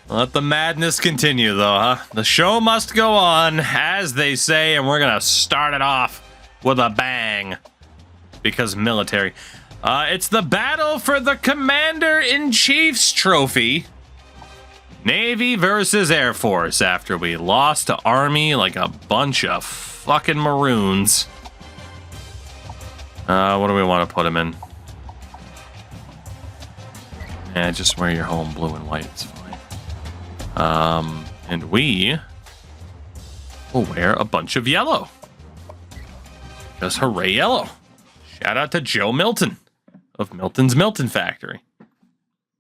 Let the madness continue, though, huh? The show must go on, as they say, and we're gonna start it off with a bang. Because military. It's the battle for the Commander-in-Chief's trophy. Navy versus Air Force after we lost to Army like a bunch of fucking maroons. What do we want to put him in? Yeah, just wear your home blue and white. It's fine. And we will wear a bunch of yellow. Because hooray yellow. Shout out to Joe Milton of Milton's Milton Factory.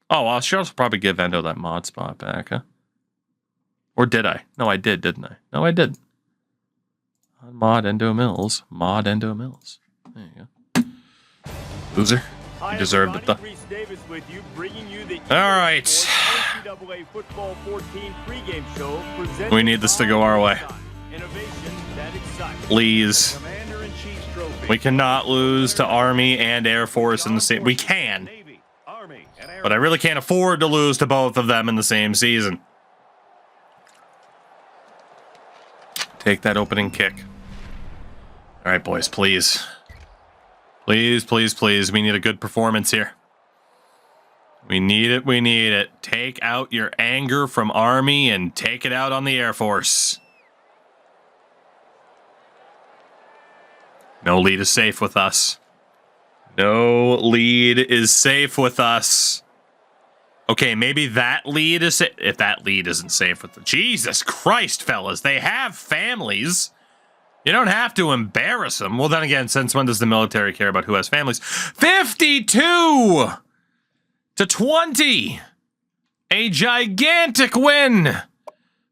Oh, well, I should also probably give Endo that mod spot back, huh? Or did I? No, I did, didn't I? No, I did. Mod Endo Mills. Mod Endo Mills. There you go. Loser. You deserved it, though. All right. We need this to go our way. Please. We cannot lose to Army and Air Force in the same... We can. But I really can't afford to lose to both of them in the same season. Take that opening kick. All right, boys, please. Please, please, please. We need a good performance here. We need it. We need it. Take out your anger from Army and take it out on the Air Force. No lead is safe with us. No lead is safe with us. Okay, maybe that lead is safe. If that lead isn't safe with the... Jesus Christ, fellas. They have families. You don't have to embarrass them. Well, then again, since when does the military care about who has families? 52-20. A gigantic win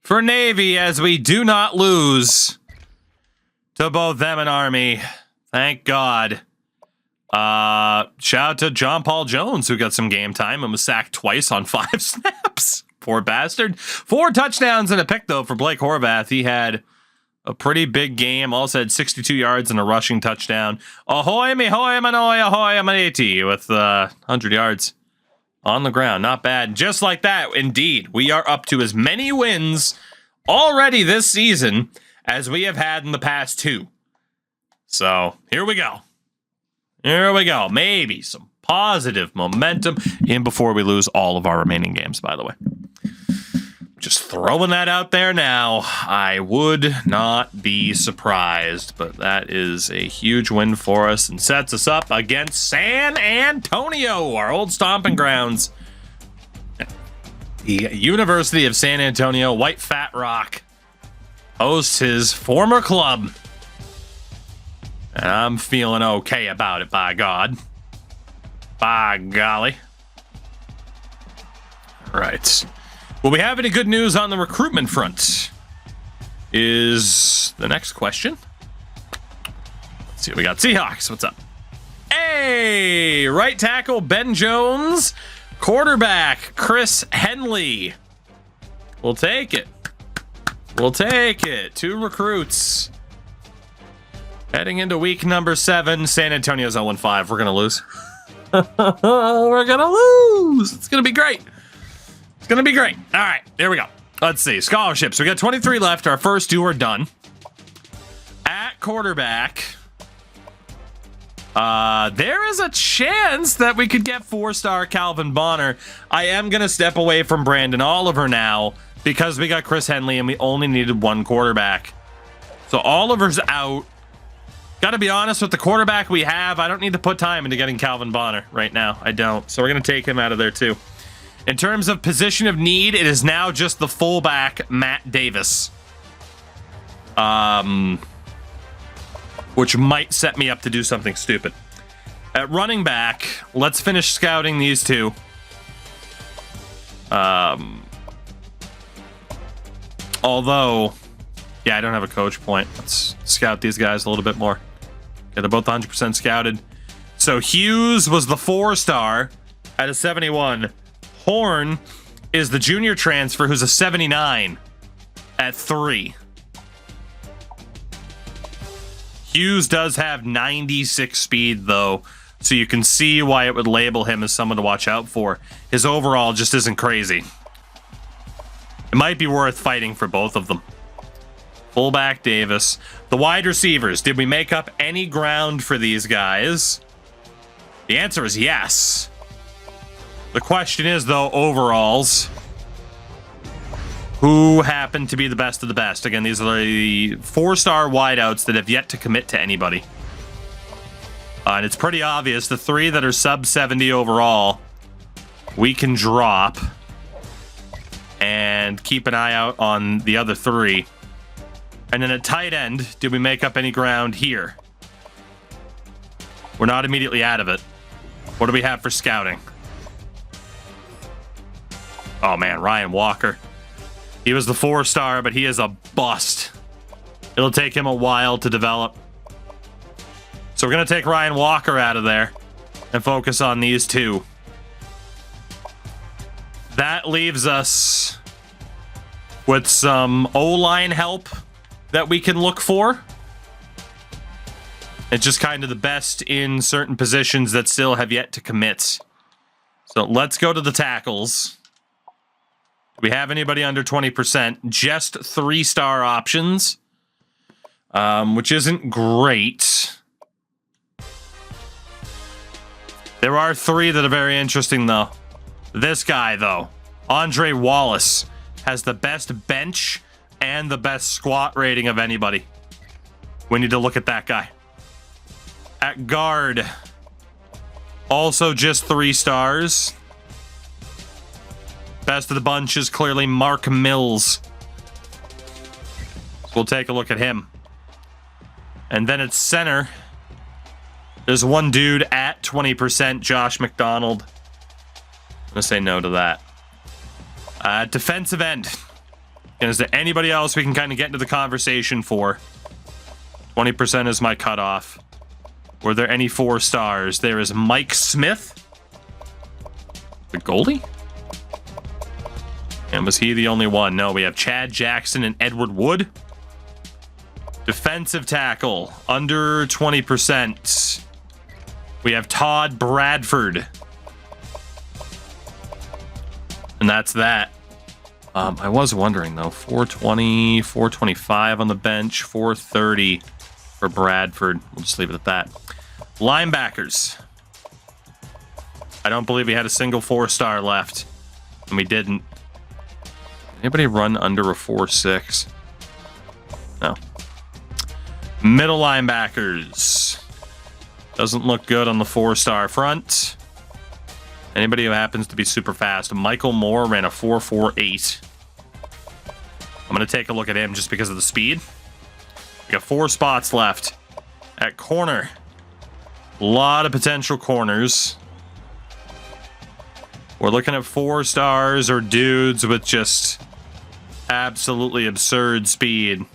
for Navy as we do not lose to both them and Army. Thank God. Shout out to John Paul Jones, who got some game time and was sacked twice on 5 snaps. Poor bastard. 4 touchdowns and a pick, though, for Blake Horvath. He had a pretty big game. Also had 62 yards and a rushing touchdown. Ahoy, me hoy, manoy, ahoy, manati, with 100 yards on the ground. Not bad. Just like that, indeed, we are up to as many wins already this season as we have had in the past 2. So, here we go. Here we go. Maybe some positive momentum in before we lose all of our remaining games, by the way. Just throwing that out there now. I would not be surprised, but that is a huge win for us and sets us up against San Antonio, our old stomping grounds. The University of San Antonio, White Fat Rock, hosts his former club. And I'm feeling okay about it, by God. By golly. All right. Will we have any good news on the recruitment front? Is the next question. Let's see what we got. Seahawks, what's up? Hey! Right tackle, Ben Jones. Quarterback, Chris Henley. We'll take it. We'll take it. 2 recruits. Heading into week number 7, San Antonio's 0-5. We're going to lose. We're going to lose. It's going to be great. It's going to be great. All right, here we go. Let's see. Scholarships. We got 23 left. Our first 2 are done. At quarterback, there is a chance that we could get 4-star Calvin Bonner. I am going to step away from Brandon Oliver now because we got Chris Henley and we only needed 1 quarterback. So Oliver's out. Got to be honest with the quarterback we have. I don't need to put time into getting Calvin Bonner right now. I don't. So we're going to take him out of there too. In terms of position of need, it is now just the fullback, Matt Davis. Which might set me up to do something stupid. At running back, let's finish scouting these 2. Although, yeah, I don't have a coach point. Let's scout these guys a little bit more. Okay, they're both 100% scouted. So Hughes was the 4-star at a 71. Horn is the junior transfer who's a 79 at 3. Hughes does have 96 speed, though, so you can see why it would label him as someone to watch out for. His overall just isn't crazy. It might be worth fighting for both of them. Fullback Davis. The wide receivers. Did we make up any ground for these guys? The answer is yes. The question is, though, overalls. Who happened to be the best of the best? Again, these are the 4-star wideouts that have yet to commit to anybody. And it's pretty obvious. The 3 that are sub 70 overall, we can drop. And keep an eye out on the other 3. And then at tight end, did we make up any ground here? We're not immediately out of it. What do we have for scouting? Oh man, Ryan Walker. He was the 4-star, but he is a bust. It'll take him a while to develop. So we're going to take Ryan Walker out of there and focus on these 2. That leaves us with some O-line help that we can look for. It's just kind of the best in certain positions that still have yet to commit. So let's go to the tackles. Do we have anybody under 20%? Just 3-star options, which isn't great. There are 3 that are very interesting, though. This guy, though, Andre Wallace, has the best bench and the best squat rating of anybody. We need to look at that guy. At guard, also just 3 stars. Best of the bunch is clearly Mark Mills. So we'll take a look at him. And then at center, there's one dude at 20%, Josh McDonald. I'm going to say no to that. Defensive end. And is there anybody else we can kind of get into the conversation for? 20% is my cutoff. Were there any 4 stars? There is Mike Smith. The goalie? And was he the only one? No, we have Chad Jackson and Edward Wood. Defensive tackle, under 20%. We have Todd Bradford. And that's that. I was wondering, though. 420, 425 on the bench, 430 for Bradford. We'll just leave it at that. Linebackers. I don't believe we had a single 4-star left. And we didn't. Anybody run under a 4.6? No. Middle linebackers. Doesn't look good on the 4-star front. Anybody who happens to be super fast. Michael Moore ran a 4.48. I'm going to take a look at him just because of the speed. We got 4 spots left. At corner. A lot of potential corners. We're looking at 4 stars or dudes with just absolutely absurd speed.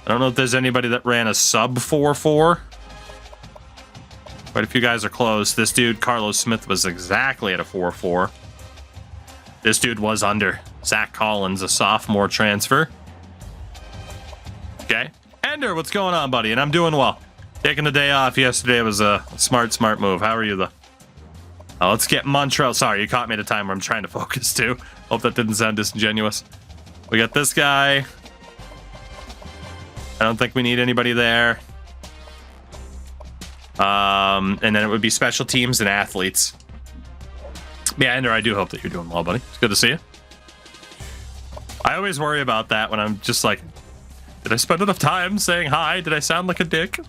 I don't know if there's anybody that ran a sub 4.4. Quite a few guys are close. This dude, Carlos Smith, was exactly at a 4.4. This dude was under. Zach Collins, a sophomore transfer. Okay. Ender, what's going on, buddy? And I'm doing well. Taking the day off yesterday was a smart move. How are you, though? Let's get Montreal. Sorry, you caught me at a time where I'm trying to focus, too. Hope that didn't sound disingenuous. We got this guy. I don't think we need anybody there. And then it would be special teams and athletes. Yeah, Ender, I do hope that you're doing well, buddy. It's good to see you. I always worry about that when I'm just like, did I spend enough time saying hi? Did I sound like a dick?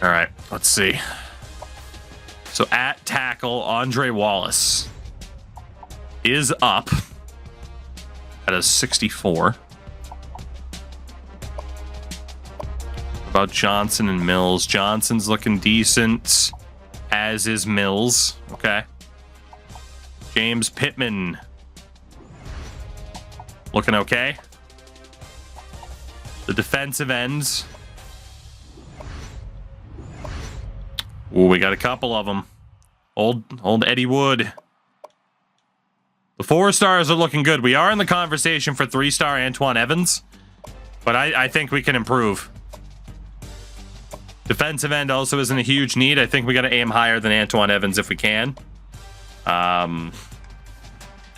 All right, let's see. So at tackle, Andre Wallace is up at a 64. About Johnson and Mills. Johnson's looking decent, as is Mills. Okay. James Pittman looking okay. The defensive ends. Ooh, we got a couple of them. Old Eddie Wood. The 4 stars are looking good. We are in the conversation for 3-star Antoine Evans, but I think we can improve. Defensive end also isn't a huge need. I think we got to aim higher than Antoine Evans if we can.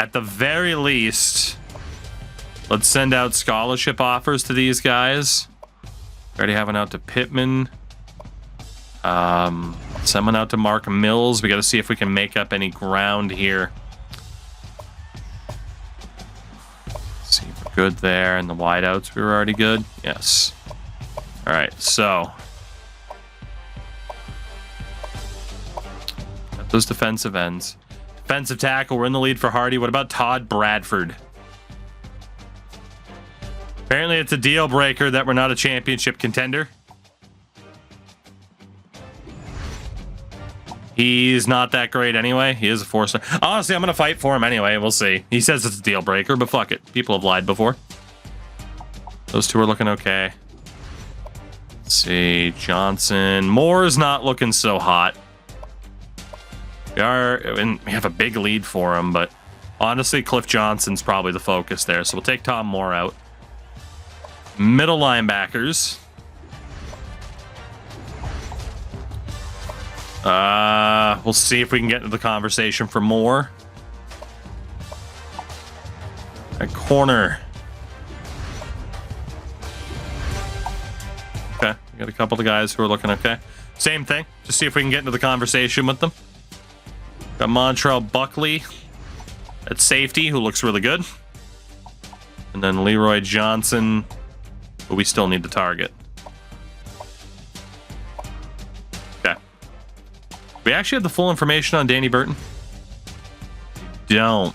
At the very least, let's send out scholarship offers to these guys. Already have one out to Pittman. Send one out to Mark Mills. We got to see if we can make up any ground here. Let's see if we're good there. And the wideouts, we were already good. Yes. All right, so got those defensive ends. Defensive tackle, we're in the lead for Hardy. What about Todd Bradford? Apparently it's a deal breaker that we're not a championship contender. He's not that great anyway. He is a 4-star. Honestly, I'm going to fight for him anyway. We'll see. He says it's a deal breaker, but fuck it. People have lied before. Those two are looking okay. Let's see. Johnson. Moore's not looking so hot. We have a big lead for him, but honestly, Cliff Johnson's probably the focus there. So we'll take Tom Moore out. Middle linebackers. We'll see if we can get into the conversation for Moore. At corner. Okay, we got a couple of guys who are looking okay. Same thing. Just see if we can get into the conversation with them. Got Montrell Buckley at safety, who looks really good. And then Leroy Johnson, but we still need the target. Okay. We actually have the full information on Danny Burton. We don't.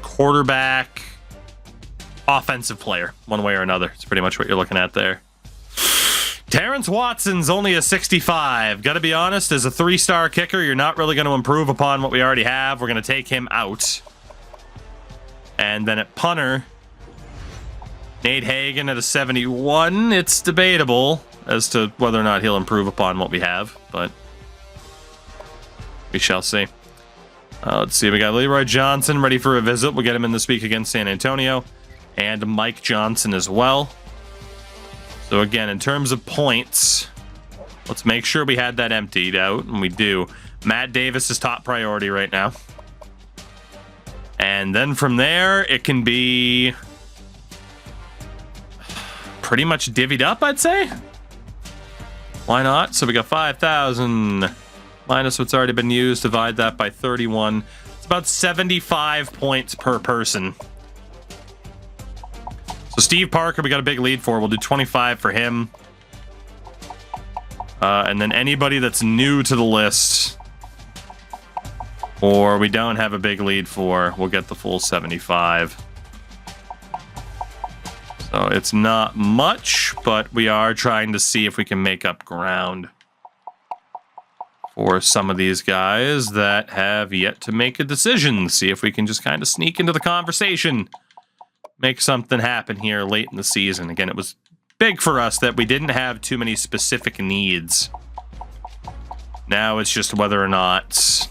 Quarterback, offensive player, one way or another. It's pretty much what you're looking at there. Terrence Watson's only a 65. Gotta be honest, as a 3-star kicker, you're not really going to improve upon what we already have. We're going to take him out. And then at punter, Nate Hagan at a 71. It's debatable as to whether or not he'll improve upon what we have, but we shall see. Let's see, we got Leroy Johnson ready for a visit. We'll get him in this week against San Antonio. And Mike Johnson as well. So again, in terms of points, let's make sure we had that emptied out, and we do. Matt Davis is top priority right now. And then from there, it can be pretty much divvied up, I'd say. Why not? So we got 5,000 minus what's already been used. Divide that by 31. It's about 75 points per person. So Steve Parker, we got a big lead for. We'll do 25 for him. And then anybody that's new to the list or we don't have a big lead for, we'll get the full 75. So it's not much, but we are trying to see if we can make up ground for some of these guys that have yet to make a decision. See if we can just kind of sneak into the conversation. Make something happen here late in the season. Again, it was big for us that we didn't have too many specific needs. Now it's just whether or not,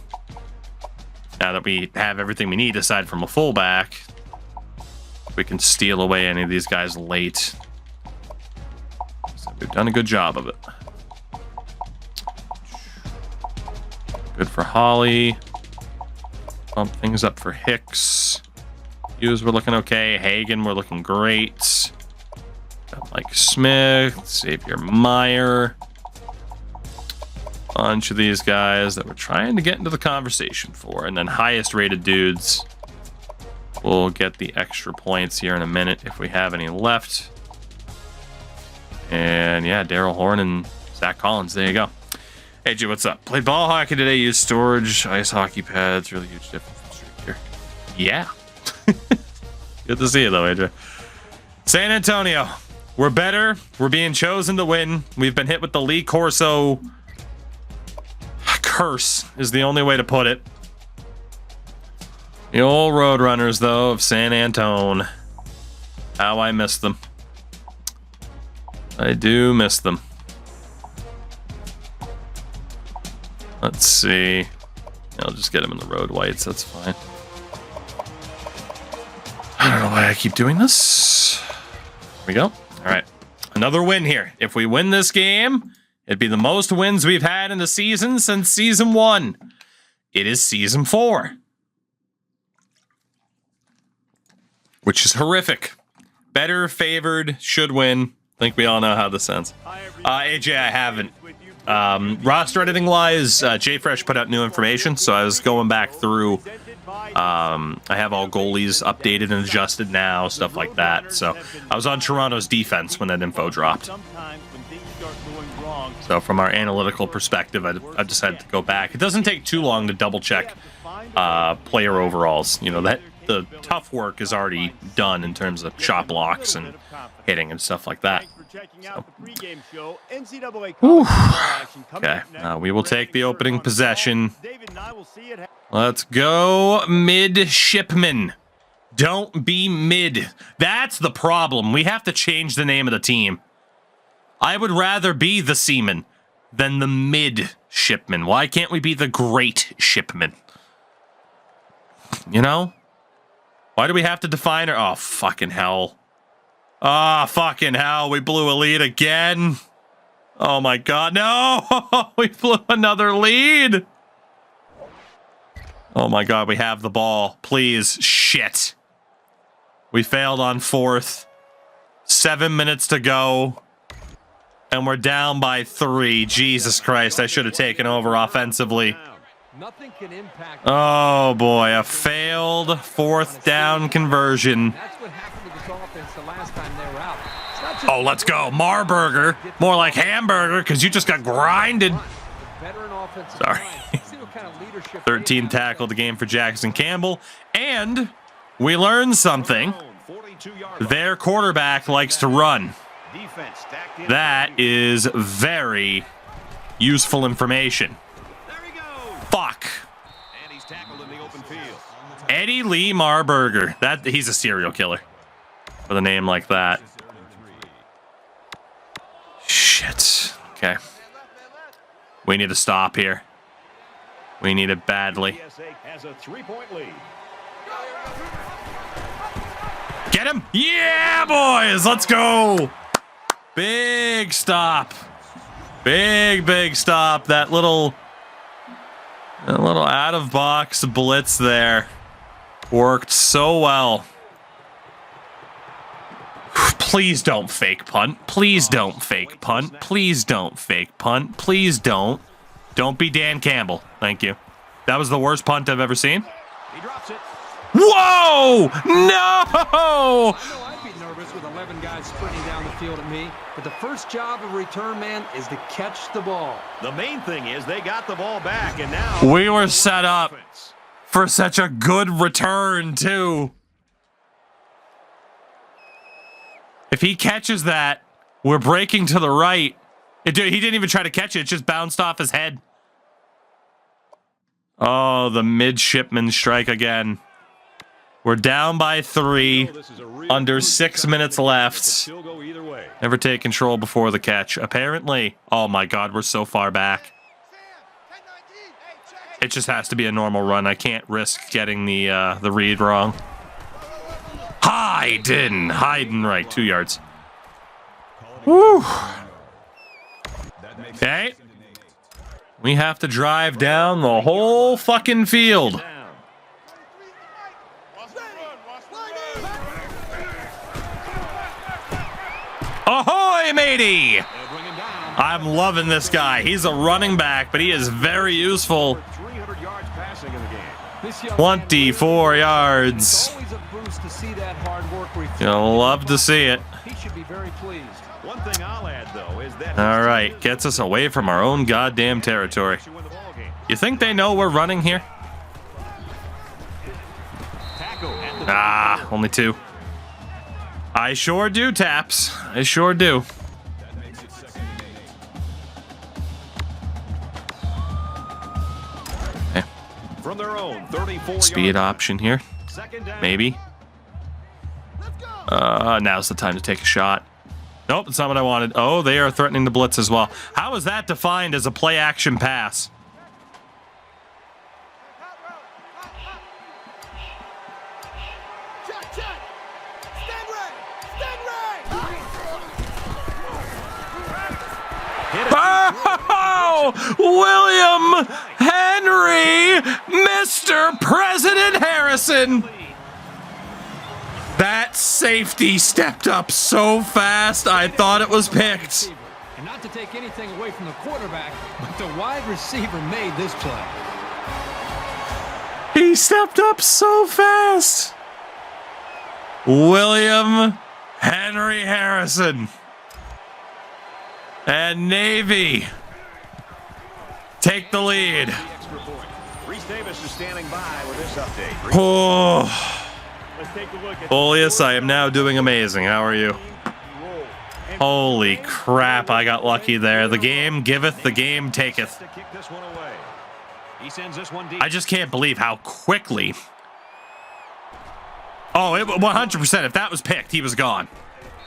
now that we have everything we need aside from a fullback, we can steal away any of these guys late. So we've done a good job of it. Good for Holly. Bump things up for Hicks. Hughes, we're looking okay. Hagen, we're looking great. Got Mike Smith, Xavier Meyer. Bunch of these guys that we're trying to get into the conversation for. And then highest rated dudes will get the extra points here in a minute if we have any left. And yeah, Daryl Horn and Zach Collins. There you go. Hey, G, what's up? Played ball hockey today, used storage, ice hockey pads. Really huge difference from street here. Yeah. Good to see you, though, AJ. San Antonio. We're better. We're being chosen to win. We've been hit with the Lee Corso curse, is the only way to put it. The old Roadrunners, though, of San Antone. How I miss them. I do miss them. Let's see. I'll just get them in the road whites. That's fine. I don't know why I keep doing this. There we go. All right. Another win here. If we win this game, it'd be the most wins we've had in the season since season 1. It is season 4. which is horrific. Better favored, should win. I think we all know how this ends. AJ, I haven't. Roster editing wise, JFresh put out new information, so I was going back through. I have all goalies updated and adjusted now, stuff like that. So I was on Toronto's defense when that info dropped. So from our analytical perspective, I decided to go back. It doesn't take too long to double check player overalls. You know, that the tough work is already done in terms of shot blocks and hitting and stuff like that. So. Okay, we will take the opening possession. Let's go, midshipman. Don't be mid. That's the problem. We have to change the name of the team. I would rather be the seaman than the midshipman. Why can't we be the great shipman? You know? Why do we have to define our... Oh, fucking hell. Oh, fucking hell. We blew a lead again. Oh, my God. No! We blew another lead. Oh, my God. We have the ball. Please. Shit. We failed on fourth. 7 minutes to go. And we're down by 3. Jesus Christ. I should have taken over offensively. Nothing can impact. Oh boy, a failed 4th down conversion. That's what happened to this offense the last time they were out. Oh, let's go. Marburger. More like hamburger, because you just got grinded. Sorry. 13 tackled the game for Jackson Campbell. And we learned something. Their quarterback likes to run. That is very useful information. Fuck. Eddie Lee Marburger. He's a serial killer with a name like that. Shit. Okay. We need to stop here. We need it badly. Get him! Yeah, boys! Let's go! Big stop. Big stop. That little out-of-box blitz there worked so well. Please don't fake punt. Please don't fake punt. Please don't fake punt. Please don't. Don't be Dan Campbell. Thank you. That was the worst punt I've ever seen. He drops it. Whoa! No! I'd be nervous with 11 guys sprinting down the field at me, but the first job of a return man is to catch the ball. The main thing is they got the ball back, and now we were set up for such a good return too. If he catches that, we're breaking to the right. He didn't even try to catch it. It just bounced off his head. Oh, the midshipman strike again. We're down by 3. Under 6 minutes left. Never take control before the catch. Apparently. Oh my God, we're so far back. It just has to be a normal run. I can't risk getting the read wrong. Hiding right, 2 yards. Woo. Okay. We have to drive down the whole fucking field. Ahoy, matey! I'm loving this guy. He's a running back, but he is very useful. 24 yards. You'll love to see it. All right, gets us away from our own goddamn territory. You think they know we're running here? Ah, only 2. I sure do, Taps. I sure do. Okay. From their own 34 speed option here. Maybe. Now's the time to take a shot. Nope, that's not what I wanted. Oh, they are threatening the blitz as well. How is that defined as a play action pass? Oh, William Henry, Mr. President Harrison. That safety stepped up so fast, I thought it was picked. And not to take anything away from the quarterback, but the wide receiver made this play. He stepped up so fast. William Henry Harrison. And Navy take the lead. Reese Davis is standing by with this update. Oh, Let's take a look at Olius, I am now doing amazing. How are you? Holy crap, I got lucky there. The game giveth, the game taketh. to kick this one away. He sends this one deep. I just can't believe how quickly. Oh, 100%. If that was picked, he was gone.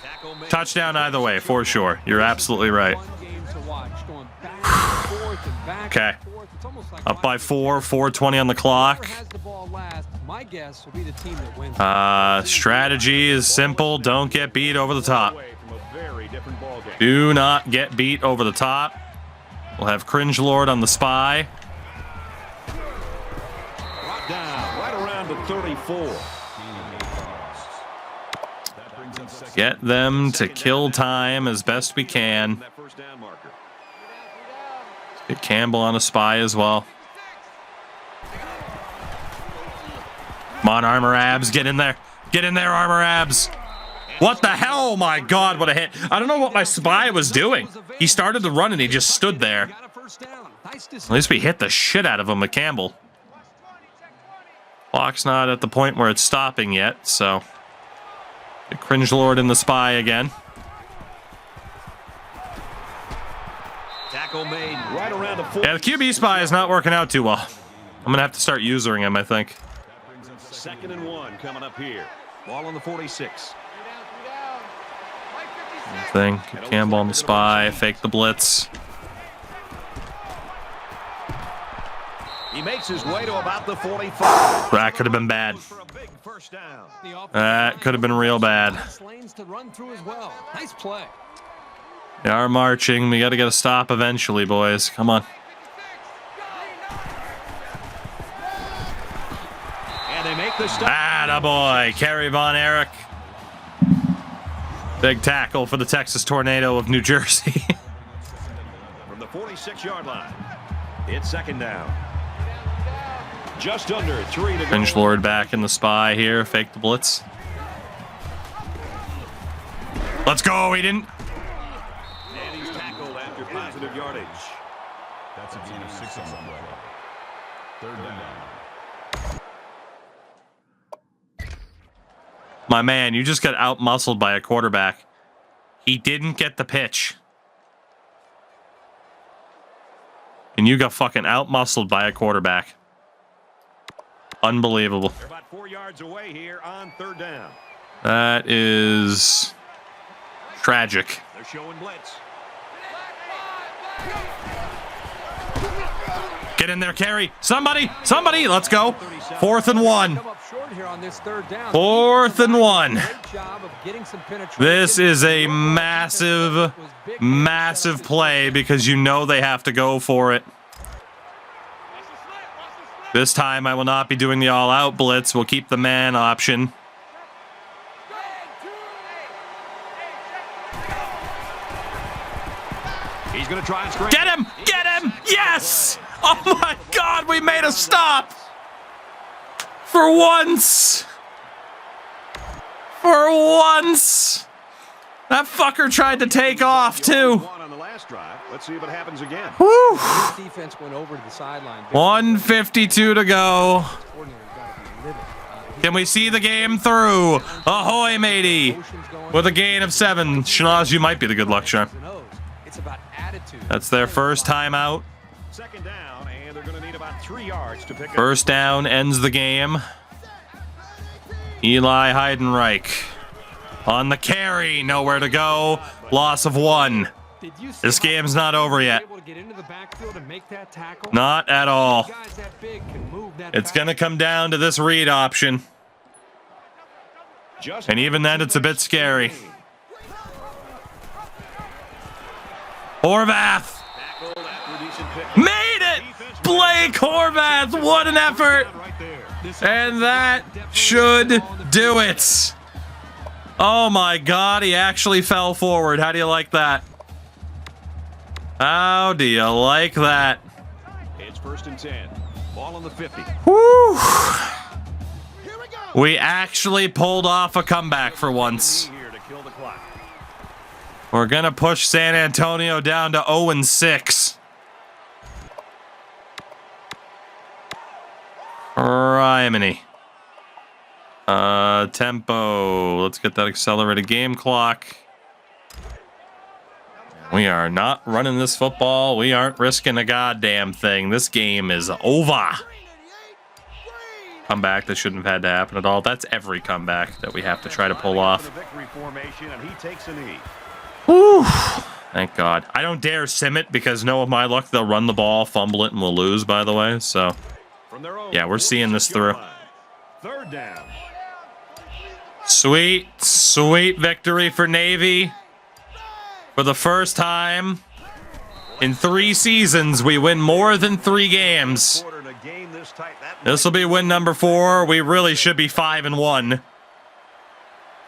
Tackle made. Touchdown either way, for sure. You're absolutely right. Okay. Up by 4, 4:20 on the clock. Strategy is simple. Don't get beat over the top. Away from a very different ball game. Do not get beat over the top. We'll have Cringe Lord on the spy. Brought down right around the 34. Get them to kill time as best we can. That first down marker. Get Campbell on a spy as well. Come on, Armor Abs. Get in there. Get in there, Armor Abs. What the hell? Oh my God, what a hit. I don't know what my spy was doing. He started to run and he just stood there. At least we hit the shit out of him with Campbell. Clock's not at the point where it's stopping yet, so... Get Cringe Lord in the spy again. Tackle made right around the 4. Yeah, the QB spy is not working out too well. I'm going to have to start using him, I think. 2nd and 1 coming up here. Ball on the 46. Thing. Get Campbell on the spy. Fake the blitz. He makes his way to about the 45. That could have been bad. For a big first down. That could have been real bad. Lanes to run through as well. Nice play. We are marching. We got to get a stop eventually, boys. Come on. And they make the stop. Attaboy. Kerry Von Erich. Big tackle for the Texas Tornado of New Jersey. From the 46-yard line. It's 2nd down. Just under 3 to go. Cringe Lord back in the spy here. Fake the blitz. Let's go. He didn't. And he's tackled after positive yardage. That's a gain of 6 on the play. 3rd down. My man, you just got out-muscled by a quarterback. He didn't get the pitch. And you got fucking out-muscled by a quarterback. Unbelievable. They're about 4 yards away here on 3rd down. That is tragic. They're showing blitz. Get in there, Kerry. Somebody, let's go. 4th and 1. 4th and 1. This is a massive, massive play because you know they have to go for it. This time I will not be doing the all-out blitz. We'll keep the man option. He's going to try and scramble. Get him! Get him! Yes! Oh my God, we made a stop! For once! For once! That fucker tried to take off, too. On the last drive. Let's see if it happens again. Woo! Defense went over to the sideline. 1:52 to go. Can we see the game through? Ahoy, matey! With a gain of 7. Schnoz, you might be the good luck charm. It's about attitude. That's their first timeout. 2nd down, and they're going to need about 3 yards to pick up. First down ends the game. Eli Heidenreich on the carry. Nowhere to go. Loss of 1. This game's not over yet. Not at all. It's going to come down to this read option. And even then, it's a bit scary. Horvath made it! Blake Horvath, what an effort! And that should do it. Oh my God, he actually fell forward. How do you like that? How do you like that? It's 1st and 10. Ball on the 50. Woo! We actually pulled off a comeback for once. Here to kill the clock. We're gonna push San Antonio down to 0-6. Criminy. Tempo. Let's get that accelerated game clock. We are not running this football. We aren't risking a goddamn thing. This game is over. Comeback that shouldn't have had to happen at all. That's every comeback that we have to try to pull off. Victory formation, and he takes a knee. Whew. Thank God. I don't dare sim it because no, of my luck, they'll run the ball, fumble it, and we'll lose, by the way. So, yeah, we're seeing this through. 3rd down. Sweet, sweet victory for Navy. For the first time in 3 seasons, we win more than 3 games. This will be win number 4. We really should be 5-1.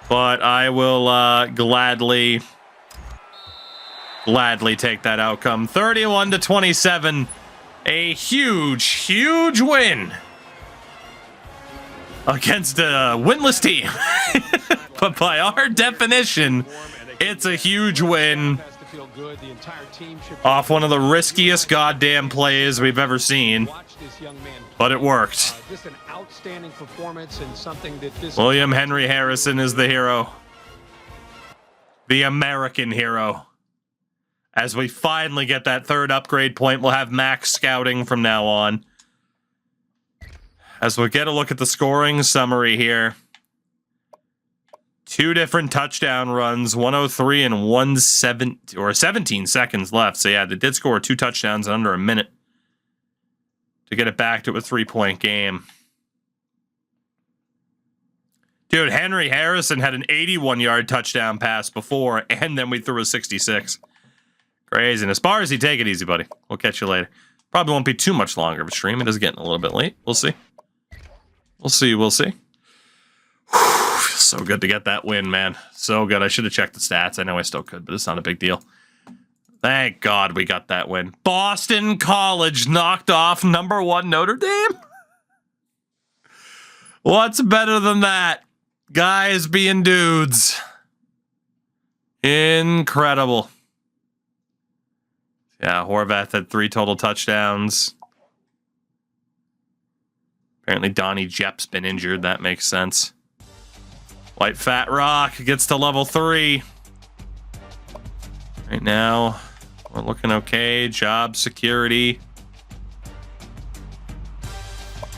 But I will gladly take that outcome. 31-27. A huge win against a winless team. But by our definition, it's a huge win off one of the riskiest goddamn plays we've ever seen. But it worked. William Henry Harrison is the hero. The American hero. As we finally get that 3rd upgrade point, we'll have max scouting from now on. As we get a look at the scoring summary here. 2 different touchdown runs, 103 and 17 seconds left. So yeah, they did score 2 touchdowns in under a minute to get it back to a 3-point game. Dude, Henry Harrison had an 81-yard touchdown pass before, and then we threw a 66. Crazy. And as far as he, take it easy, buddy. We'll catch you later. Probably won't be too much longer of a stream. It is getting a little bit late. We'll see. We'll see. Feels so good to get that win, man. So good. I should have checked the stats. I know I still could, but it's not a big deal. Thank God we got that win. Boston College knocked off number 1 Notre Dame. What's better than that? Guys being dudes. Incredible. Yeah, Horvath had 3 total touchdowns. Apparently Donnie Jepp's been injured. That makes sense. White Fat Rock gets to level 3. Right now, we're looking okay. Job security.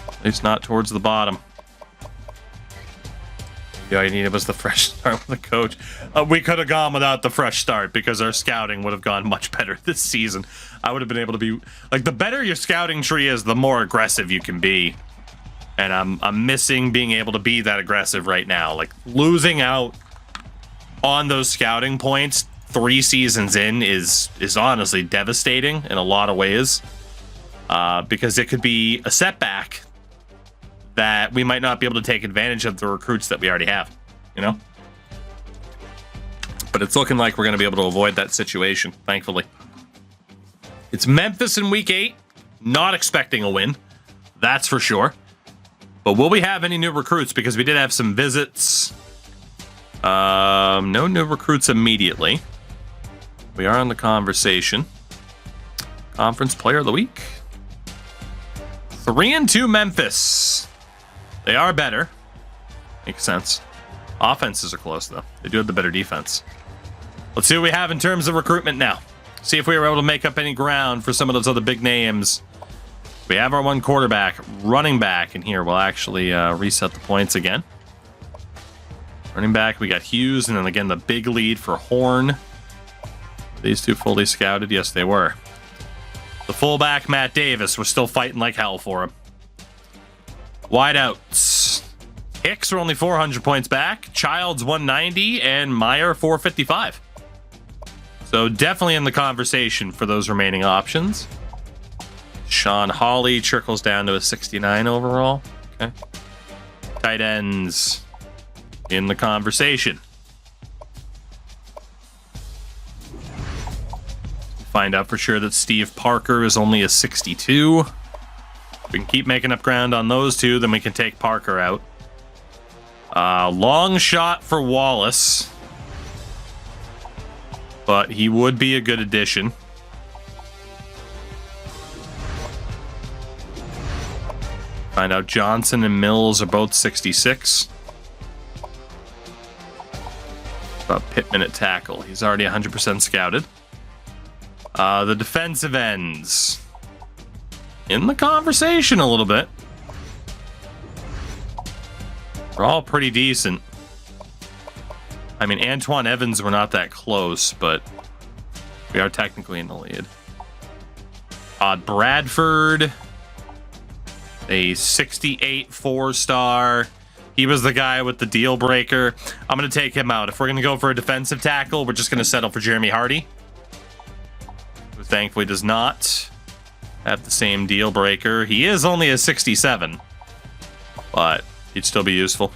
At least not towards the bottom. All you needed was the fresh start with the coach. We could have gone without the fresh start because our scouting would have gone much better this season. I would have been able to be like, the better your scouting tree is, the more aggressive you can be. And I'm missing being able to be that aggressive right now. Like, losing out on those scouting points 3 seasons in is honestly devastating in a lot of ways. Because it could be a setback that we might not be able to take advantage of the recruits that we already have, you know? But it's looking like we're going to be able to avoid that situation, thankfully. It's Memphis in week 8. Not expecting a win, that's for sure. But will we have any new recruits? Because we did have some visits. No new recruits immediately. We are on the conversation. Conference Player of the Week. 3-2 Memphis. They are better. Makes sense. Offenses are close, though. They do have the better defense. Let's see what we have in terms of recruitment now. See if we were able to make up any ground for some of those other big names. We have our 1 quarterback, running back, and here we'll actually reset the points again. Running back, we got Hughes, and then again the big lead for Horn. Were these 2 fully scouted? Yes, they were. The fullback, Matt Davis, we're still fighting like hell for him. Wideouts. Hicks are only 400 points back. Childs 190, and Meyer 455. So definitely in the conversation for those remaining options. Sean Hawley trickles down to a 69 overall. Okay. Tight ends in the conversation. find out for sure that Steve Parker is only a 62. If we can keep making up ground on those two, then we can take Parker out. Long shot for Wallace. But he would be a good addition. Find out Johnson and Mills are both 66. About Pittman at tackle. He's already 100% scouted. The defensive ends. In the conversation a little bit. We're all pretty decent. I mean, Antoine Evans, we're not that close, but we are technically in the lead. Bradford, a 68 4-star. He was the guy with the deal breaker. I'm going to take him out. If we're going to go for a defensive tackle, we're just going to settle for Jeremy Hardy, who thankfully does not have the same deal breaker. He is only a 67, but he'd still be useful.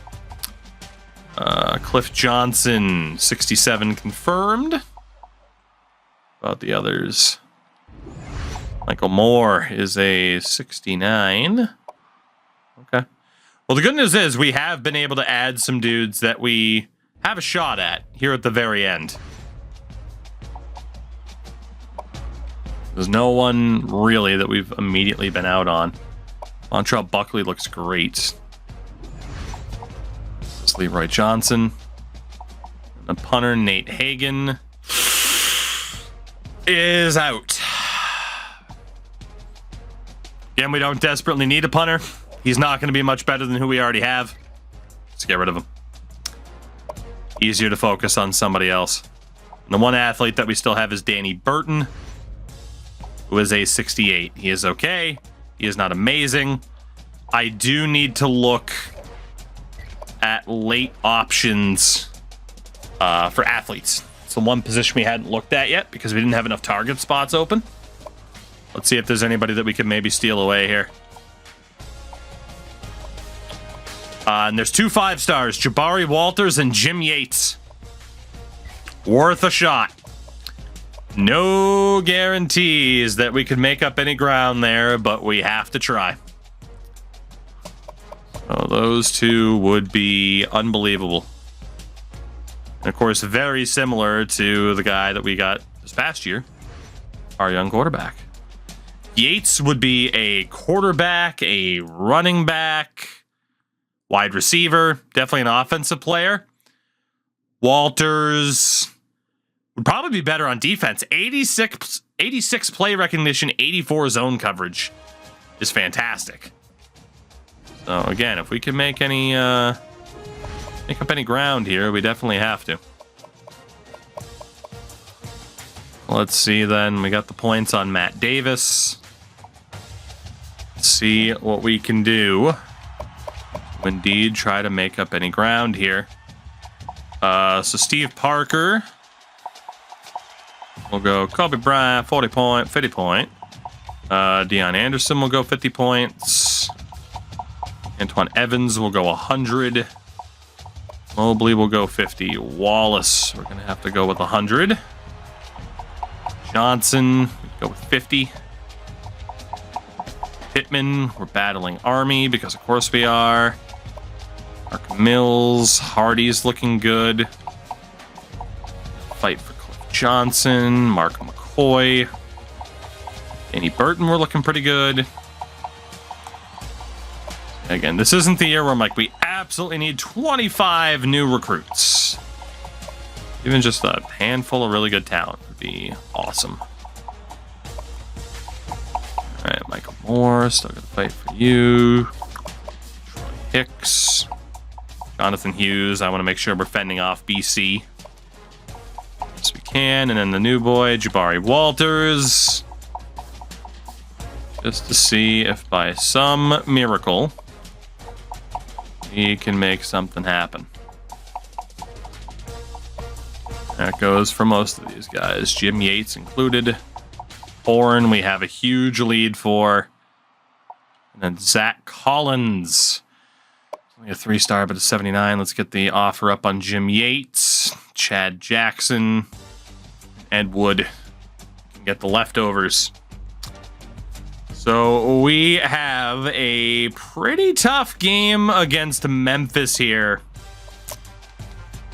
Cliff Johnson, 67 confirmed. About the others. Michael Moore is a 69. Okay. Well, the good news is we have been able to add some dudes that we have a shot at here at the very end. There's no one really that we've immediately been out on. Montrell Buckley looks great. Leroy Johnson. And the punter, Nate Hagan, is out. Again, we don't desperately need a punter. He's not going to be much better than who we already have. Let's get rid of him. Easier to focus on somebody else. And the one athlete that we still have is Danny Burton, who is a 68. He is okay. He is not amazing. I do need to look at late options for athletes. It's the one position we hadn't looked at yet because we didn't have enough target spots open. Let's see if there's anybody that we can maybe steal away here. And there's 2 5-stars, Jabari Walters and Jim Yates. Worth a shot. No guarantees that we could make up any ground there, but we have to try. Oh, those two would be unbelievable. And of course, very similar to the guy that we got this past year, our young quarterback. Yates would be a quarterback, a running back, wide receiver, definitely an offensive player. Walters would probably be better on defense. 86 play recognition, 84 zone coverage is fantastic. So again, if we can make up any ground here, we definitely have to. Let's see then. We got the points on Matt Davis. Let's see what we can do. Indeed, try to make up any ground here. So Steve Parker. We'll go Kobe Bryant, 40 point, 50 point. Deion Anderson will go 50 points. Antoine Evans will go 100. Mobley will go 50. Wallace, we're going to have to go with 100. Johnson, go with 50. Pittman, we're battling Army because of course we are. Mark Mills, Hardy's looking good. Fight for Cliff Johnson, Mark McCoy. Danny Burton, we're looking pretty good. Again, this isn't the year where I'm like, we absolutely need 25 new recruits. Even just a handful of really good talent would be awesome. All right, Michael Moore, still gonna fight for you. Troy Hicks. Jonathan Hughes, I want to make sure we're fending off BC as we can. And then the new boy, Jabari Walters. Just to see if by some miracle he can make something happen. That goes for most of these guys. Jim Yates included. Horn, we have a huge lead for. And then Zach Collins. Only a 3-star, but a 79. Let's get the offer up on Jim Yates. Chad Jackson. Ed Wood can Get the leftovers. So we have a pretty tough game against Memphis here.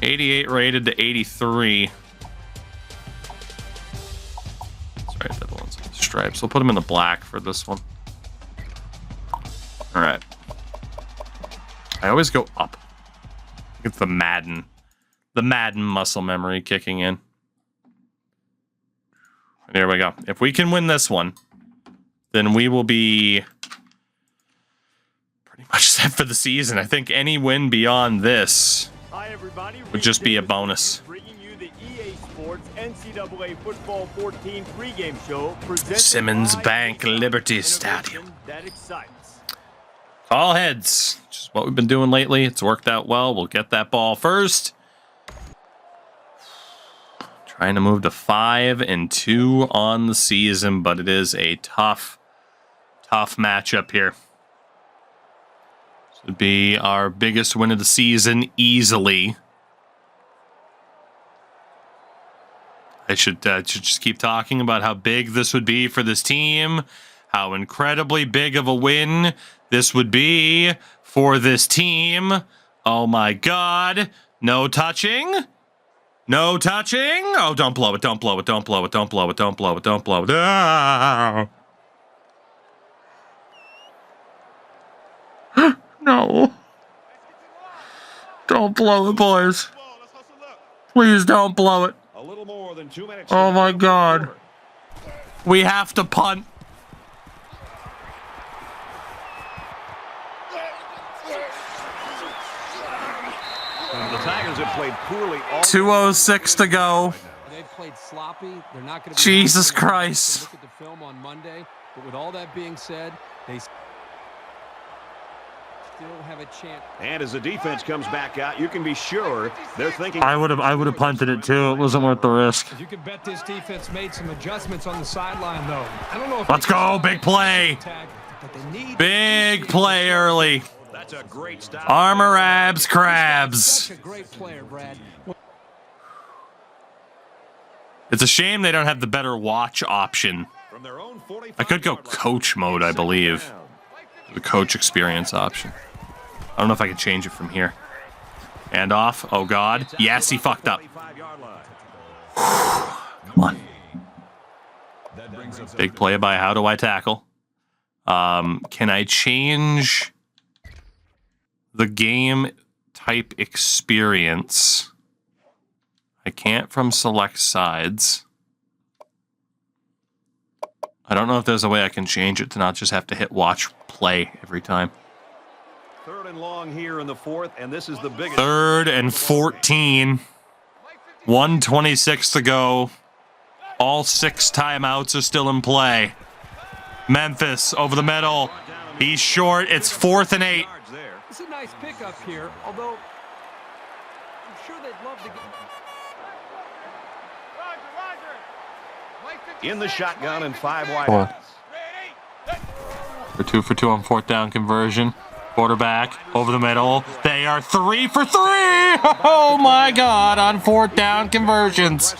88 rated to 83. Sorry, that one's stripes. We'll put them in the black for this one. All right. I always go up. It's the Madden muscle memory kicking in. There we go. If we can win this one, then we will be pretty much set for the season. I think any win beyond this would just be a bonus. Bringing you the EA Sports NCAA Football 14 pregame show. Simmons Bank Liberty Stadium. That excites. All heads. Which is what we've been doing lately. It's worked out well. We'll get that ball first. Trying to move to 5-2 on the season, but it is a tough matchup here. This would be our biggest win of the season easily. I should just keep talking about how big this would be for this team, how incredibly big of a win this would be for this team. Oh my God. No touching. No touching. Oh, don't blow it. Don't blow it. Don't blow it. Don't blow it. Don't blow it. Don't blow it. Ah! No. Don't blow it, boys. Please don't blow it. A little more than 2 minutes. Oh my God. We have to punt. The Tigers have played poorly all 2:06 to go. They've played sloppy. They're not going to. Jesus Christ. Look at the film on Monday. But with all that being said, they still have a chance. And as the defense comes back out, you can be sure they're thinking. I would have punted it too. It wasn't worth the risk. You can bet this defense made some adjustments on the sideline, though. I don't know if Let's go. Big play. but they need Big play early. That's a great stop. Armor abs crabs. Such a great player, Brad. It's a shame they don't have the better watch option. From their own 45 I could go coach mode, I believe. The coach experience option. I don't know if I can change it from here. And off. Oh God. Yes, he fucked up. Come on. Big play by how do I tackle? Can I change the game type experience? I can't from select sides. I don't know if there's a way I can change it to not just have to hit watch play every time. 3rd and long here in the 4th, and this is the biggest. 3rd and 14. 1:26 to go. All 6 timeouts are still in play. Memphis over the middle. He's short. It's 4th and 8. It's a nice pickup here, although I'm sure they'd love to get. In the shotgun and 5 wide. We're 2 for 2 on 4th down conversion. Quarterback over the middle. They are 3 for 3. Oh my God! On 4th down conversions.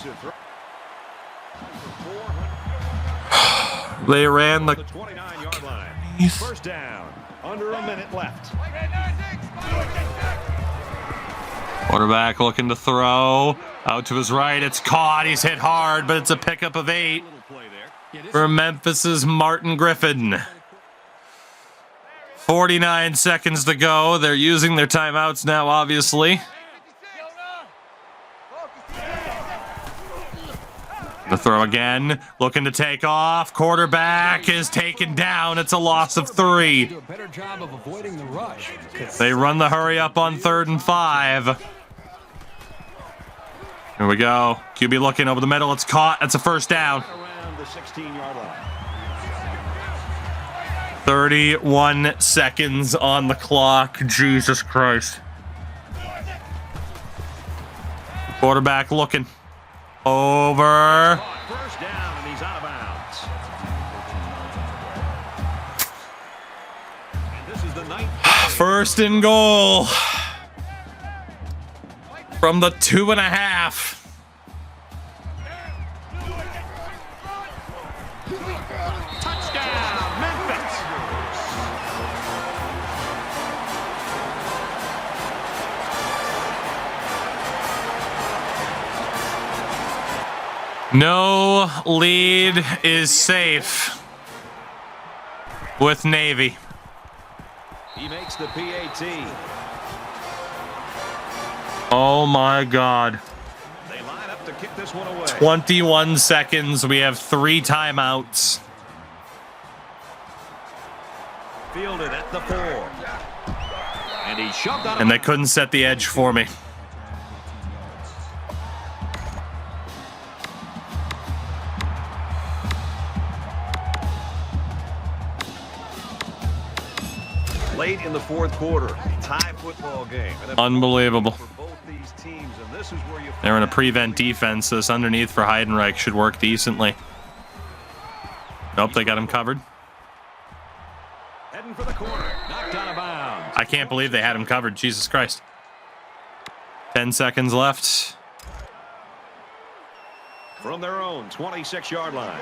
They ran the 29-yard line. First down. Under a minute left. Quarterback looking to throw. Out to his right. It's caught. He's hit hard, but it's a pickup of 8 for Memphis's Martin Griffin. 49 seconds to go. They're using their timeouts now, obviously. The throw again. Looking to take off. Quarterback is taken down. It's a loss of 3. Do a better job of avoiding the rush. They run the hurry up on 3rd and 5. Here we go. QB looking over the middle. It's caught. That's a first down. Around the 16-yard line. 31 seconds on the clock. Jesus Christ. Quarterback looking. Over. First down, and he's out of bounds. And this is the 9th. First and goal. From the 2.5. No lead is safe with Navy. He makes the PAT. Oh my God. They line up to kick this one away. 21 seconds. We have 3 timeouts. Fielded at the 4. And he shoved out. And they couldn't set the edge for me. Late in the 4th quarter, tie football game. Unbelievable. For both these teams, and this is where you They're in a prevent defense. This underneath for Heidenreich should work decently. Nope, they got him covered. heading for the corner, knocked out of bounds. I can't believe they had him covered. Jesus Christ. 10 seconds left. From their own 26-yard line.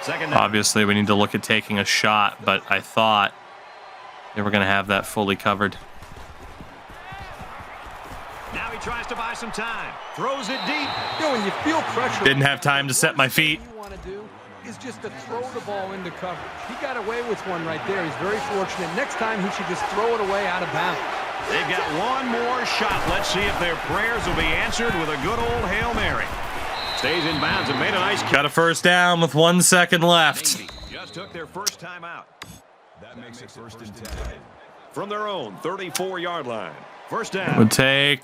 Second down. Obviously, we need to look at taking a shot, but I thought they were going to have that fully covered. Now he tries to buy some time. Throws it deep. You know, when you feel pressure, Didn't have time to set my feet. What you want to do is just to throw the ball into coverage. He got away with one right there. He's very fortunate. Next time, he should just throw it away out of bounds. They've got one more shot. Let's see if their prayers will be answered with a good old Hail Mary. Stays in bounds and made a nice kick. Got a first down with 1 second left. Just took their first time out. That makes it 1st and 10. From their own 34-yard line. First down. Would take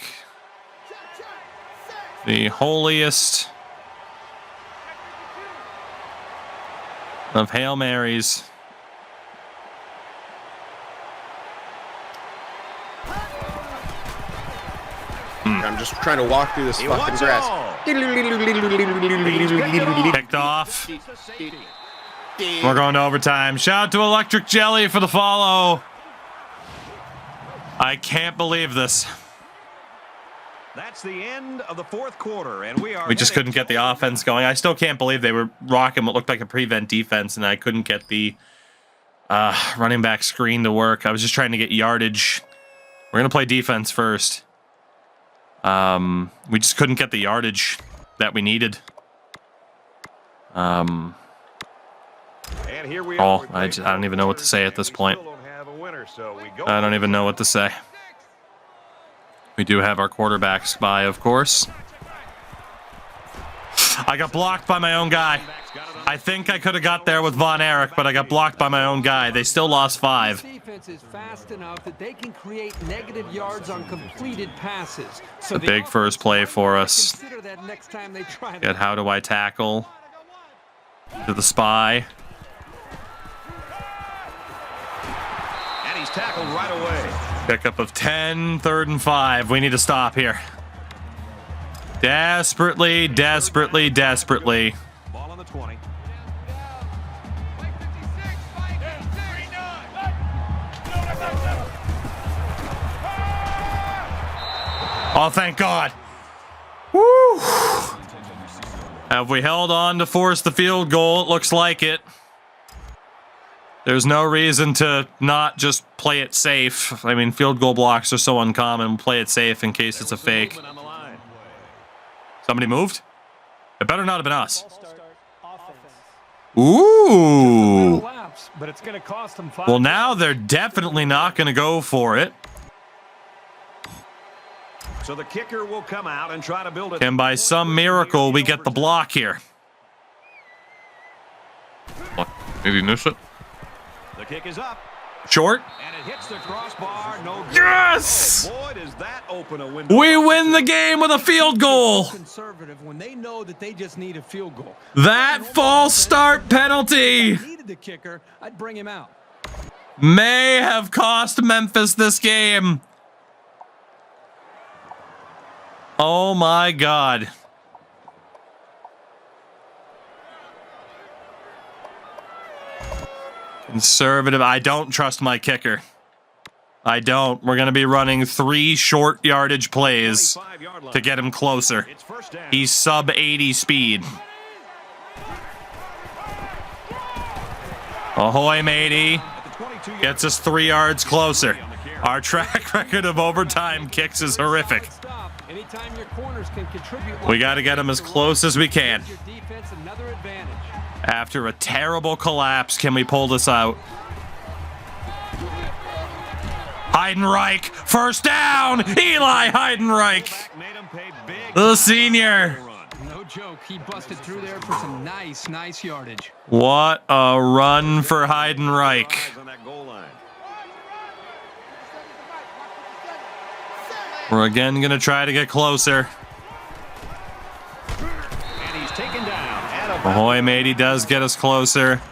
the holiest of Hail Marys. I'm just trying to walk through this He fucking wants it grass. all. Picked off. We're going to overtime. Shout out to Electric Jelly for the follow. I can't believe this. That's the end of the 4th quarter, and we just couldn't get the offense going. I still can't believe they were rocking what looked like a prevent defense, and I couldn't get the running back screen to work. I was just trying to get yardage. We're going to play defense first. We just couldn't get the yardage that we needed. And here we are. I don't even know what to say at this point. I don't even know what to say. We do have our quarterbacks by, of course. I got blocked by my own guy. I think I could have got there with Von Erich, but I got blocked by my own guy. They still lost 5. Defense is fast enough that they can create negative yards on completed passes. So The big first play for us. Consider that next time they try Get how do I tackle to the spy. And he's tackled right away. Pickup of 10, 3rd and 5. We need to stop here. Desperately, desperately, desperately. Ball on the 20. Oh, thank God. Woo! Have we held on to force the field goal? It looks like it. There's no reason to not just play it safe. I mean, field goal blocks are so uncommon. Play it safe in case it's a fake. Somebody moved? It better not have been us. Ooh. but it's going to cost them 5. Well, now they're definitely not going to go for it. So the kicker will come out and try to build it. And by some miracle, we get the block here. What? Did he miss it? The kick is up. Short. And it hits the crossbar. No good. Yes! Boy, does that open a window. We win the game with a field goal. Conservative when they know that they just need a field goal. That false start penalty If I needed the kicker, I'd bring him out. may have cost Memphis this game. Oh my God. Conservative. I don't trust my kicker. I don't. We're going to be running 3 short yardage plays 25-yard line. to get him closer. It's first down. He's sub 80 speed. Ahoy, matey. At the 22-yard Gets us 3 yards closer. Our track record of overtime kicks is horrific. Stop. Anytime your corners can contribute, We got to get them as close as we can. Your defense another advantage. After a terrible collapse, can we pull this out? Heidenreich, first down! Eli Heidenreich, Made him pay big the senior. No joke, he busted through there for some nice yardage. What a run for Heidenreich. on that goal line. We're again going to try to get closer. And he's taken down. At about Ahoy, matey does get us closer.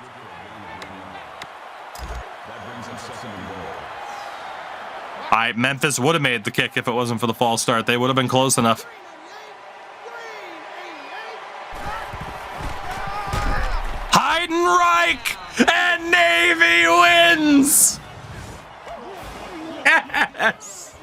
Memphis would have made the kick if it wasn't for the false start. They would have been close enough. Heidenreich and Navy wins! Yes!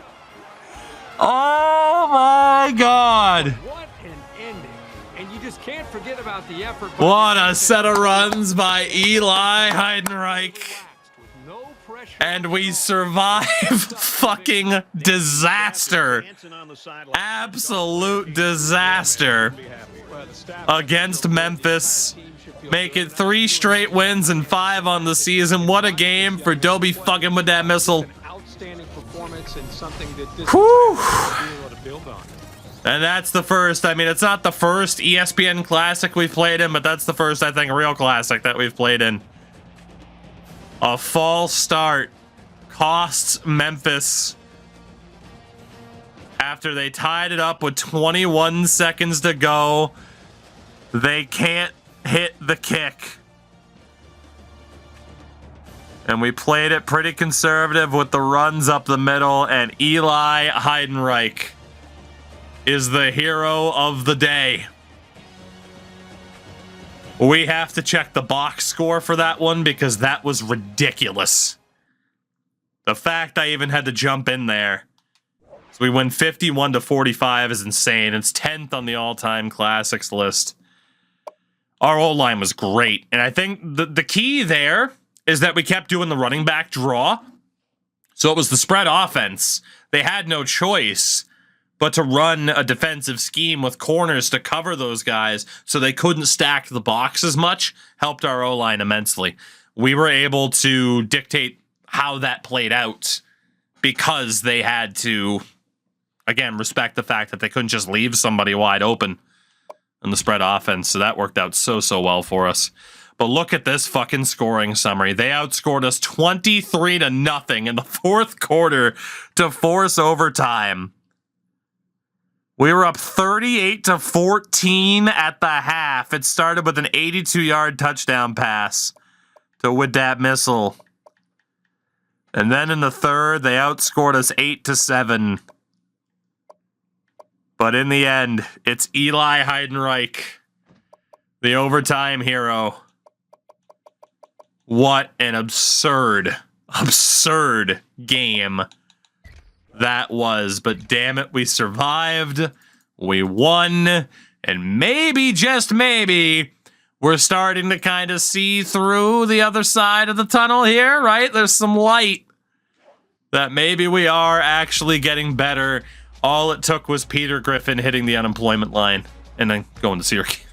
Oh my God! What an ending. And you just can't forget about the effort. What a set of runs by Eli Heidenreich. With no pressure. And we survive fucking disaster. Hanson on the sideline. Absolute disaster against Memphis. Make it 3 straight wins and 5 on the season. What a game for Dobie fucking with that missile. Outstanding performance and something that this Whew. will be able to build on. And that's the first. I mean, it's not the first ESPN Classic we've played in, but that's the first, I think, real Classic that we've played in. A false start costs Memphis after they tied it up with 21 seconds to go. They can't hit the kick. And we played it pretty conservative with the runs up the middle, and Eli Heidenreich is the hero of the day. We have to check the box score for that one because that was ridiculous. The fact I even had to jump in there. So we win 51-45 is insane. It's 10th on the all-time classics list. Our O-line was great. And I think the key there is that we kept doing the running back draw. So it was the spread offense. They had no choice but to run a defensive scheme with corners to cover those guys so they couldn't stack the box as much. Helped our O-line immensely. We were able to dictate how that played out because they had to, again, respect the fact that they couldn't just leave somebody wide open in the spread offense. So that worked out so well for us. But look at this fucking scoring summary. They outscored us 23-0 in the fourth quarter to force overtime. We were up 38-14 at the half. It started with an 82-yard touchdown pass to Widdat Missile. And then in the third, they outscored us 8-7. But in the end, it's Eli Heidenreich, the overtime hero. What an absurd game that was. But damn it, we survived. We won. And maybe, just maybe, we're starting to kind of see through the other side of the tunnel here, right? There's some light that maybe we are actually getting better. All it took was Peter Griffin hitting the unemployment line and then going to Syracuse.